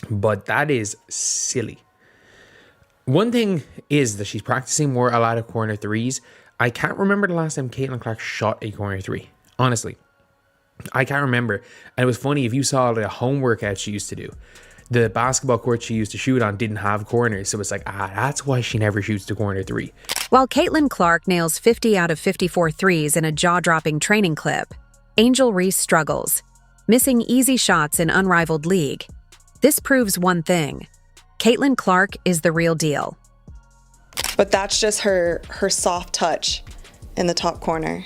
But that is silly. One thing is that she's practicing more a lot of corner threes. I can't remember the last time Caitlin Clark shot a corner three. Honestly, I can't remember. And it was funny, if you saw the home workout she used to do, the basketball court she used to shoot on didn't have corners. So it's like, that's why she never shoots the corner three. While Caitlin Clark nails 50 out of 54 threes in a jaw-dropping training clip, Angel Reese struggles, missing easy shots in unrivaled league. This proves one thing: Caitlin Clark is the real deal. But that's just her soft touch in the top corner.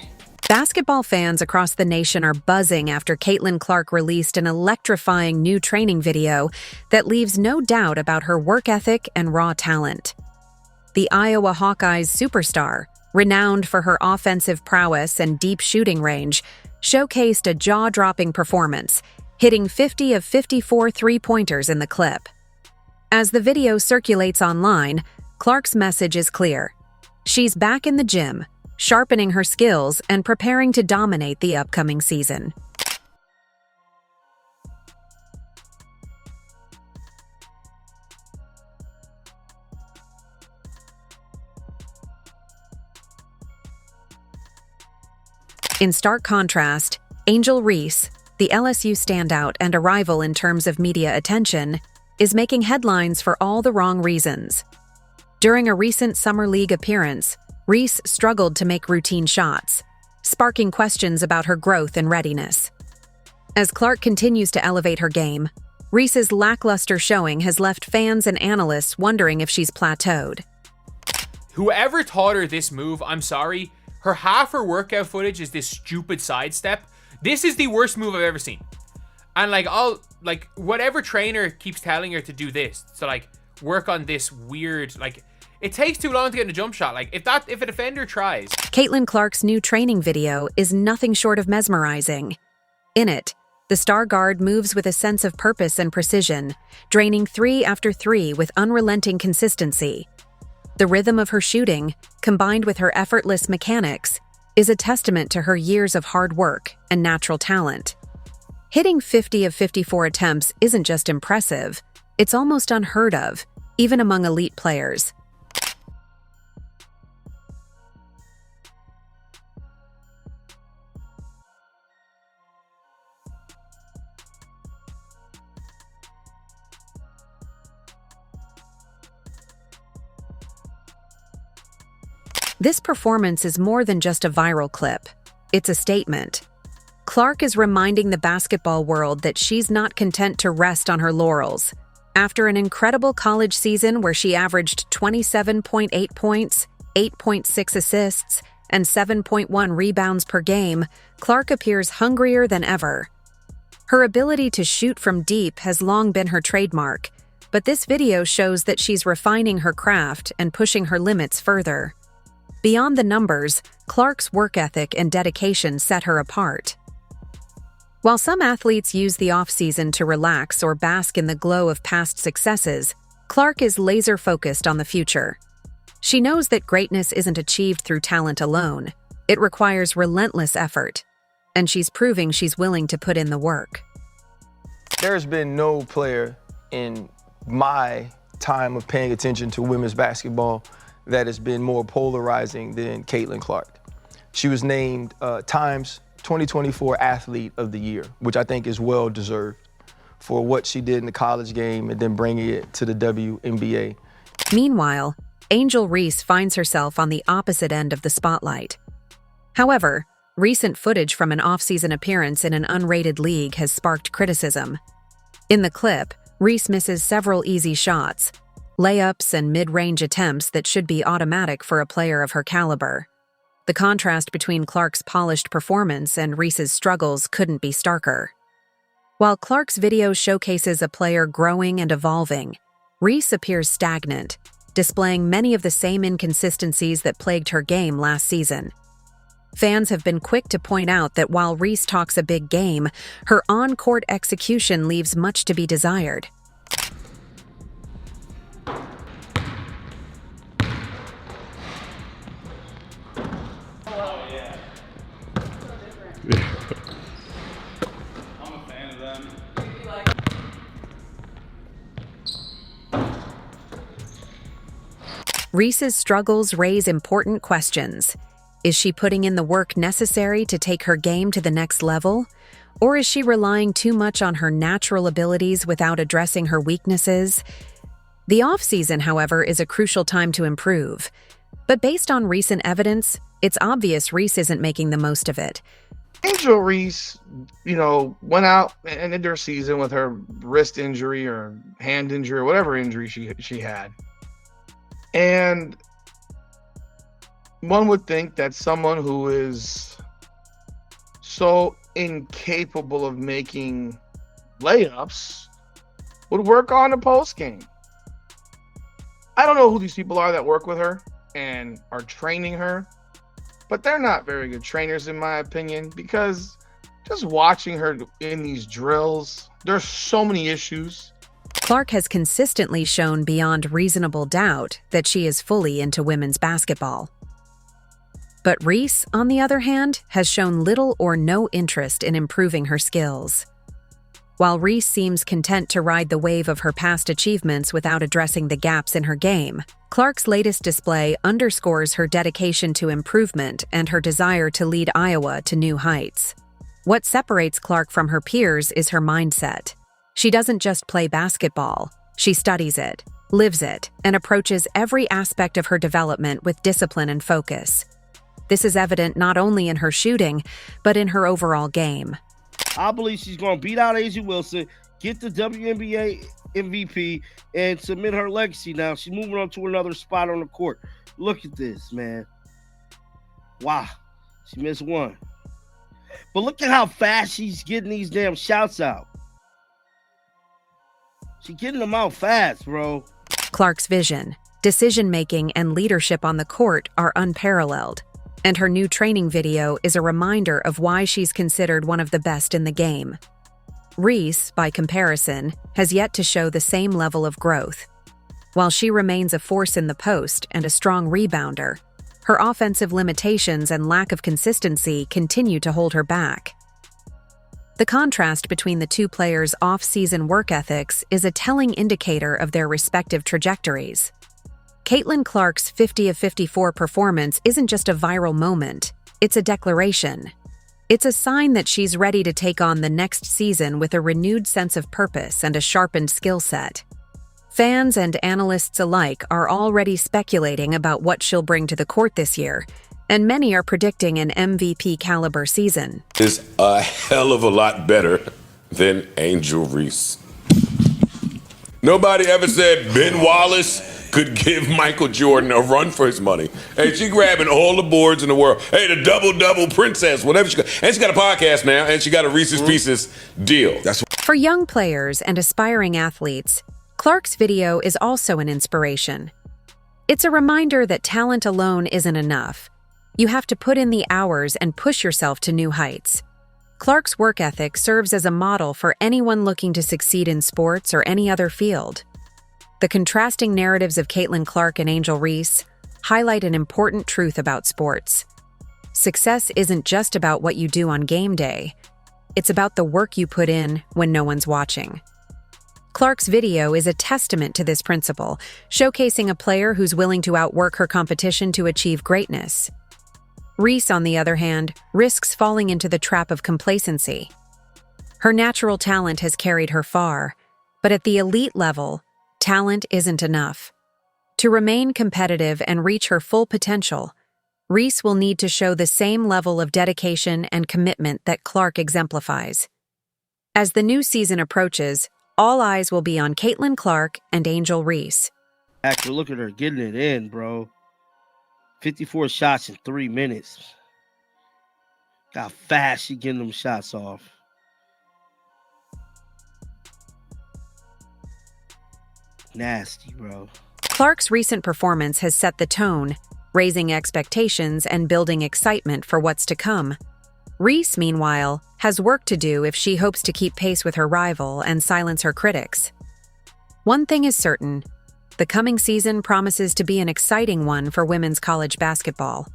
Basketball fans across the nation are buzzing after Caitlin Clark released an electrifying new training video that leaves no doubt about her work ethic and raw talent. The Iowa Hawkeyes superstar, renowned for her offensive prowess and deep shooting range, showcased a jaw-dropping performance, hitting 50 of 54 three-pointers in the clip. As the video circulates online, Clark's message is clear. She's back in the gym, sharpening her skills and preparing to dominate the upcoming season. In stark contrast, Angel Reese, the LSU standout and a rival in terms of media attention, is making headlines for all the wrong reasons. During a recent Summer League appearance, Reese struggled to make routine shots, sparking questions about her growth and readiness. As Clark continues to elevate her game, Reese's lackluster showing has left fans and analysts wondering if she's plateaued. Whoever taught her this move, I'm sorry, half her workout footage is this stupid sidestep. This is the worst move I've ever seen. And whatever trainer keeps telling her to do this, so work on this weird, it takes too long to get in a jump shot. If a defender tries. Caitlin Clark's new training video is nothing short of mesmerizing. In it, the star guard moves with a sense of purpose and precision, draining three after three with unrelenting consistency. The rhythm of her shooting, combined with her effortless mechanics, is a testament to her years of hard work and natural talent. Hitting 50 of 54 attempts isn't just impressive, it's almost unheard of, even among elite players. This performance is more than just a viral clip. It's a statement. Clark is reminding the basketball world that she's not content to rest on her laurels. After an incredible college season where she averaged 27.8 points, 8.6 assists, and 7.1 rebounds per game, Clark appears hungrier than ever. Her ability to shoot from deep has long been her trademark, but this video shows that she's refining her craft and pushing her limits further. Beyond the numbers, Clark's work ethic and dedication set her apart. While some athletes use the off-season to relax or bask in the glow of past successes, Clark is laser-focused on the future. She knows that greatness isn't achieved through talent alone. It requires relentless effort, and she's proving she's willing to put in the work. There's been no player in my time of paying attention to women's basketball that has been more polarizing than Caitlin Clark. She was named Time's 2024 Athlete of the Year, which I think is well deserved for what she did in the college game and then bringing it to the WNBA. Meanwhile, Angel Reese finds herself on the opposite end of the spotlight. However, recent footage from an off-season appearance in an unrated league has sparked criticism. In the clip, Reese misses several easy shots, layups and mid-range attempts that should be automatic for a player of her caliber. The contrast between Clark's polished performance and Reese's struggles couldn't be starker. While Clark's video showcases a player growing and evolving, Reese appears stagnant, displaying many of the same inconsistencies that plagued her game last season. Fans have been quick to point out that while Reese talks a big game, her on-court execution leaves much to be desired. Reese's struggles raise important questions. Is she putting in the work necessary to take her game to the next level? Or is she relying too much on her natural abilities without addressing her weaknesses? The off-season, however, is a crucial time to improve. But based on recent evidence, it's obvious Reese isn't making the most of it. Angel Reese, went out and ended her season with her wrist injury or hand injury or whatever injury she had. And one would think that someone who is so incapable of making layups would work on the post game. I don't know who these people are that work with her and are training her, but they're not very good trainers in my opinion, because just watching her in these drills, there's so many issues. Clark has consistently shown beyond reasonable doubt that she is fully into women's basketball. But Reese, on the other hand, has shown little or no interest in improving her skills. While Reese seems content to ride the wave of her past achievements without addressing the gaps in her game, Clark's latest display underscores her dedication to improvement and her desire to lead Iowa to new heights. What separates Clark from her peers is her mindset. She doesn't just play basketball, she studies it, lives it, and approaches every aspect of her development with discipline and focus. This is evident not only in her shooting, but in her overall game. I believe she's going to beat out A'ja Wilson, get the WNBA MVP, and submit her legacy now. She's moving on to another spot on the court. Look at this, man. Wow. She missed one. But look at how fast she's getting these damn shots out. She's getting them out fast, bro. Clark's vision, decision-making, and leadership on the court are unparalleled, and her new training video is a reminder of why she's considered one of the best in the game. Reese, by comparison, has yet to show the same level of growth. While she remains a force in the post and a strong rebounder, her offensive limitations and lack of consistency continue to hold her back. The contrast between the two players' off-season work ethics is a telling indicator of their respective trajectories. Caitlin Clark's 50 of 54 performance isn't just a viral moment, it's a declaration. It's a sign that she's ready to take on the next season with a renewed sense of purpose and a sharpened skill set. Fans and analysts alike are already speculating about what she'll bring to the court this year, and many are predicting an MVP-caliber season. Is a hell of a lot better than Angel Reese. Nobody ever said Ben Wallace could give Michael Jordan a run for his money. Hey, she grabbing all the boards in the world. Hey, the double-double princess, whatever she got. And she got a podcast now, and she got a Reese's Pieces deal. For young players and aspiring athletes, Clark's video is also an inspiration. It's a reminder that talent alone isn't enough. You have to put in the hours and push yourself to new heights. Clark's work ethic serves as a model for anyone looking to succeed in sports or any other field. The contrasting narratives of Caitlin Clark and Angel Reese highlight an important truth about sports. Success isn't just about what you do on game day. It's about the work you put in when no one's watching. Clark's video is a testament to this principle, showcasing a player who's willing to outwork her competition to achieve greatness. Reese, on the other hand, risks falling into the trap of complacency. Her natural talent has carried her far, but at the elite level, talent isn't enough. To remain competitive and reach her full potential, Reese will need to show the same level of dedication and commitment that Clark exemplifies. As the new season approaches, all eyes will be on Caitlin Clark and Angel Reese. Actually, look at her getting it in, bro. 54 shots in 3 minutes. How fast she getting them shots off. Nasty, bro. Clark's recent performance has set the tone, raising expectations and building excitement for what's to come. Reese, meanwhile, has work to do if she hopes to keep pace with her rival and silence her critics. One thing is certain, the coming season promises to be an exciting one for women's college basketball.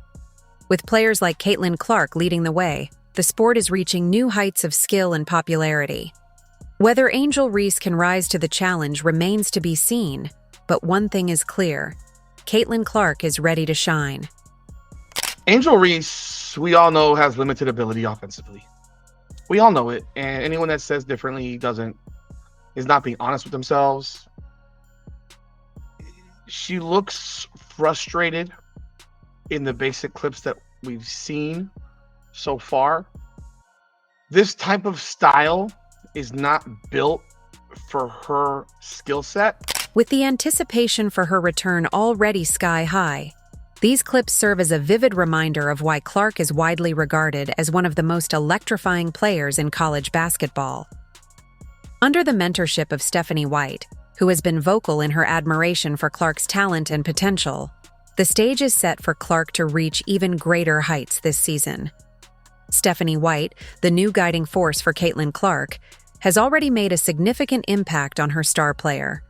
With players like Caitlin Clark leading the way, the sport is reaching new heights of skill and popularity. Whether Angel Reese can rise to the challenge remains to be seen, but one thing is clear. Caitlin Clark is ready to shine. Angel Reese, we all know, has limited ability offensively. We all know it, and anyone that says differently is not being honest with themselves. She looks frustrated in the basic clips that we've seen so far. This type of style is not built for her skill set. With the anticipation for her return already sky high, these clips serve as a vivid reminder of why Clark is widely regarded as one of the most electrifying players in college basketball. Under the mentorship of Stephanie White, who has been vocal in her admiration for Clark's talent and potential, the stage is set for Clark to reach even greater heights this season. Stephanie White, the new guiding force for Caitlin Clark, has already made a significant impact on her star player.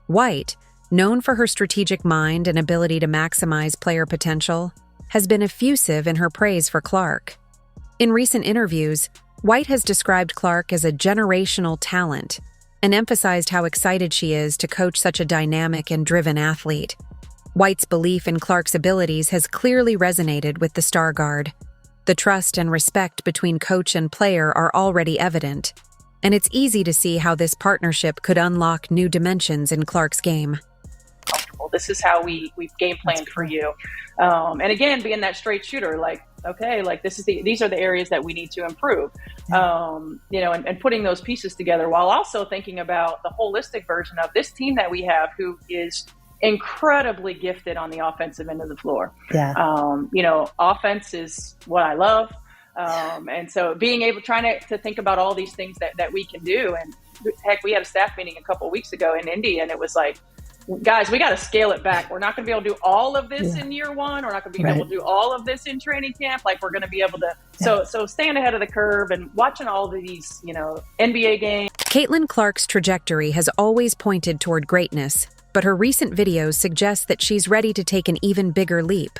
White, known for her strategic mind and ability to maximize player potential, has been effusive in her praise for Clark. In recent interviews, White has described Clark as a generational talent and emphasized how excited she is to coach such a dynamic and driven athlete. White's belief in Clark's abilities has clearly resonated with the star guard. The trust and respect between coach and player are already evident, and it's easy to see how this partnership could unlock new dimensions in Clark's game. This is how we game planned for you. And again, being that straight shooter, like, okay, like these are the areas that we need to improve, and putting those pieces together while also thinking about the holistic version of this team that we have, who is incredibly gifted on the offensive end of the floor. Yeah. Offense is what I love. And so trying to think about all these things that we can do. And heck, we had a staff meeting a couple of weeks ago in Indy, and it was like, guys, we got to scale it back. We're not going to be able to do all of this in year one. We're not going to be able to do all of this in training camp. Like, we're going to be able to. So staying ahead of the curve and watching all of these, NBA games. Caitlin Clark's trajectory has always pointed toward greatness, but her recent videos suggest that she's ready to take an even bigger leap.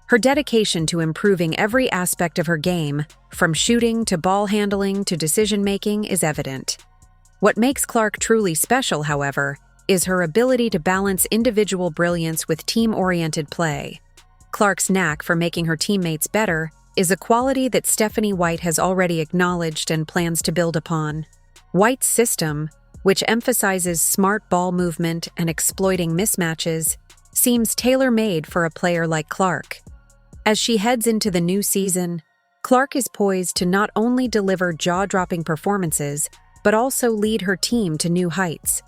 Her dedication to improving every aspect of her game, from shooting to ball handling to decision-making, is evident. What makes Clark truly special, however, is her ability to balance individual brilliance with team-oriented play. Clark's knack for making her teammates better is a quality that Stephanie White has already acknowledged and plans to build upon. White's system, which emphasizes smart ball movement and exploiting mismatches, seems tailor-made for a player like Clark. As she heads into the new season, Clark is poised to not only deliver jaw-dropping performances, but also lead her team to new heights.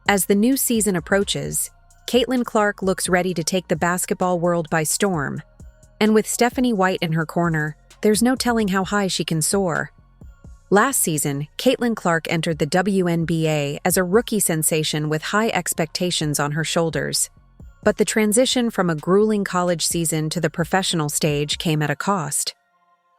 As the new season approaches, Caitlin Clark looks ready to take the basketball world by storm. And with Stephanie White in her corner, there's no telling how high she can soar. Last season, Caitlin Clark entered the WNBA as a rookie sensation with high expectations on her shoulders. But the transition from a grueling college season to the professional stage came at a cost.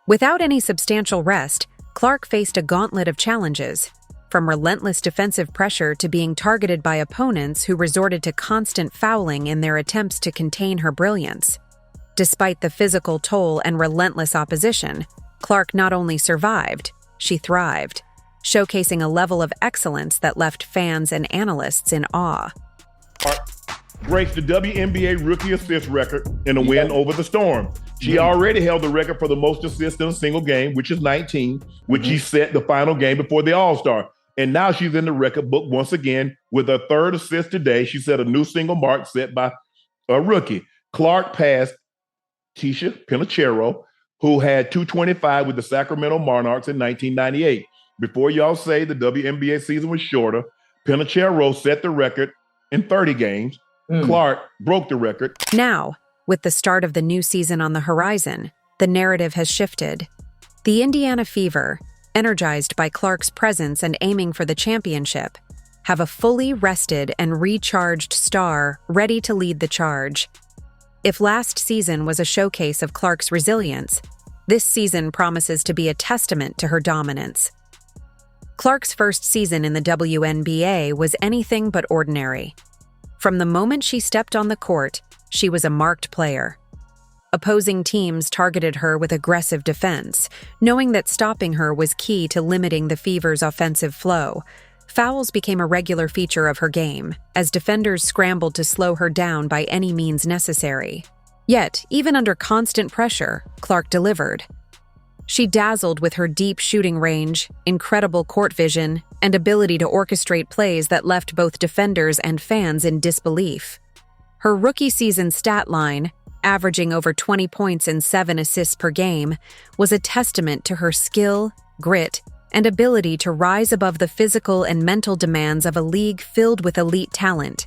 Without any substantial rest, Clark faced a gauntlet of challenges, from relentless defensive pressure to being targeted by opponents who resorted to constant fouling in their attempts to contain her brilliance. Despite the physical toll and relentless opposition, Clark not only survived, she thrived, showcasing a level of excellence that left fans and analysts in awe. Breaks the WNBA rookie assist record in a win over the Storm. She already held the record for the most assists in a single game, which is 19, which she set the final game before the All-Star. And now she's in the record book once again with her third assist today. She set a new single mark set by a rookie. Clark passed Tisha Pinachero, who had 225 with the Sacramento Monarchs in 1998. Before y'all say the WNBA season was shorter, Pinachero set the record in 30 games. Clark broke the record. Now, with the start of the new season on the horizon, the narrative has shifted. The Indiana Fever, energized by Clark's presence and aiming for the championship, have a fully rested and recharged star ready to lead the charge. If last season was a showcase of Clark's resilience, this season promises to be a testament to her dominance. Clark's first season in the WNBA was anything but ordinary. From the moment she stepped on the court, she was a marked player. Opposing teams targeted her with aggressive defense, knowing that stopping her was key to limiting the Fever's offensive flow. Fouls became a regular feature of her game, as defenders scrambled to slow her down by any means necessary. Yet, even under constant pressure, Clark delivered. She dazzled with her deep shooting range, incredible court vision, and ability to orchestrate plays that left both defenders and fans in disbelief. Her rookie season stat line, averaging over 20 points and 7 assists per game, was a testament to her skill, grit, and ability to rise above the physical and mental demands of a league filled with elite talent.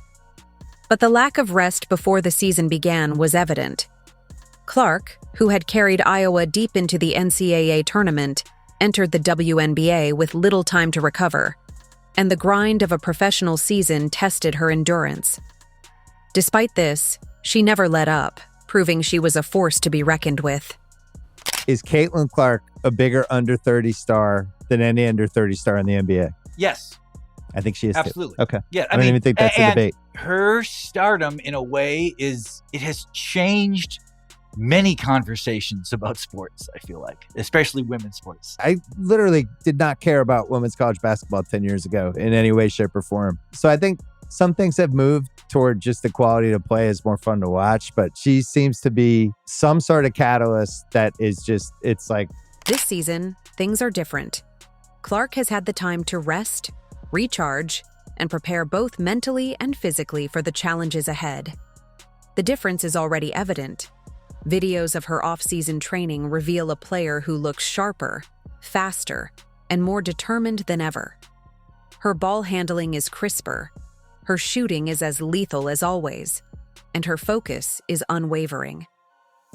But the lack of rest before the season began was evident. Clark, who had carried Iowa deep into the NCAA tournament, entered the WNBA with little time to recover, and the grind of a professional season tested her endurance. Despite this, she never let up, proving she was a force to be reckoned with. Is Caitlin Clark a bigger under 30 star than any under 30 star in the NBA? Yes. I think she is. Absolutely. Too. Okay. Yeah. I don't even think that's a debate. Her stardom, in a way, it has changed many conversations about sports, I feel like, especially women's sports. I literally did not care about women's college basketball 10 years ago in any way, shape, or form. So I think some things have moved toward just the quality to play is more fun to watch, but she seems to be some sort of catalyst that is just, it's like. This season, things are different. Clark has had the time to rest, recharge, and prepare both mentally and physically for the challenges ahead. The difference is already evident. Videos of her off-season training reveal a player who looks sharper, faster, and more determined than ever. Her ball handling is crisper, her shooting is as lethal as always, and her focus is unwavering.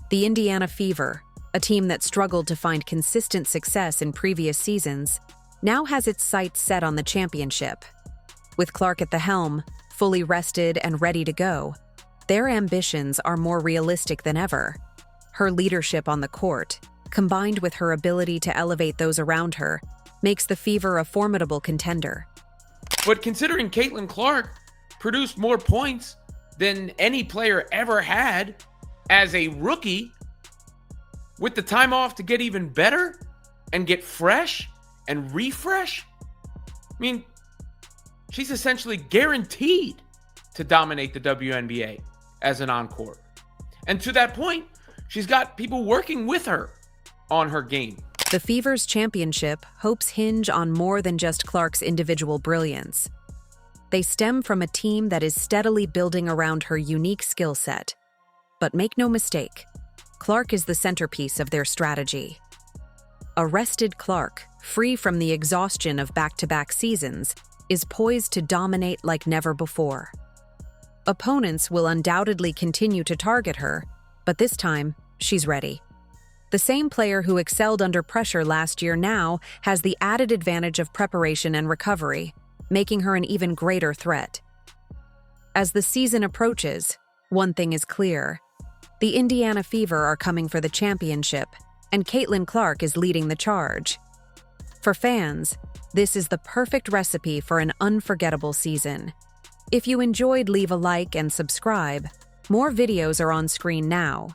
The Indiana Fever, a team that struggled to find consistent success in previous seasons, now has its sights set on the championship. With Clark at the helm, fully rested and ready to go, their ambitions are more realistic than ever. Her leadership on the court, combined with her ability to elevate those around her, makes the Fever a formidable contender. But considering Caitlin Clark produced more points than any player ever had as a rookie, with the time off to get even better and get fresh and refresh, I mean, she's essentially guaranteed to dominate the WNBA as an encore. And to that point, she's got people working with her on her game. The Fever's championship hopes hinge on more than just Clark's individual brilliance. They stem from a team that is steadily building around her unique skill set. But make no mistake, Clark is the centerpiece of their strategy. A rested Clark, free from the exhaustion of back-to-back seasons, is poised to dominate like never before. Opponents will undoubtedly continue to target her, but this time, she's ready. The same player who excelled under pressure last year now has the added advantage of preparation and recovery, making her an even greater threat. As the season approaches, one thing is clear. The Indiana Fever are coming for the championship, and Caitlin Clark is leading the charge. For fans, this is the perfect recipe for an unforgettable season. If you enjoyed, leave a like and subscribe. More videos are on screen now.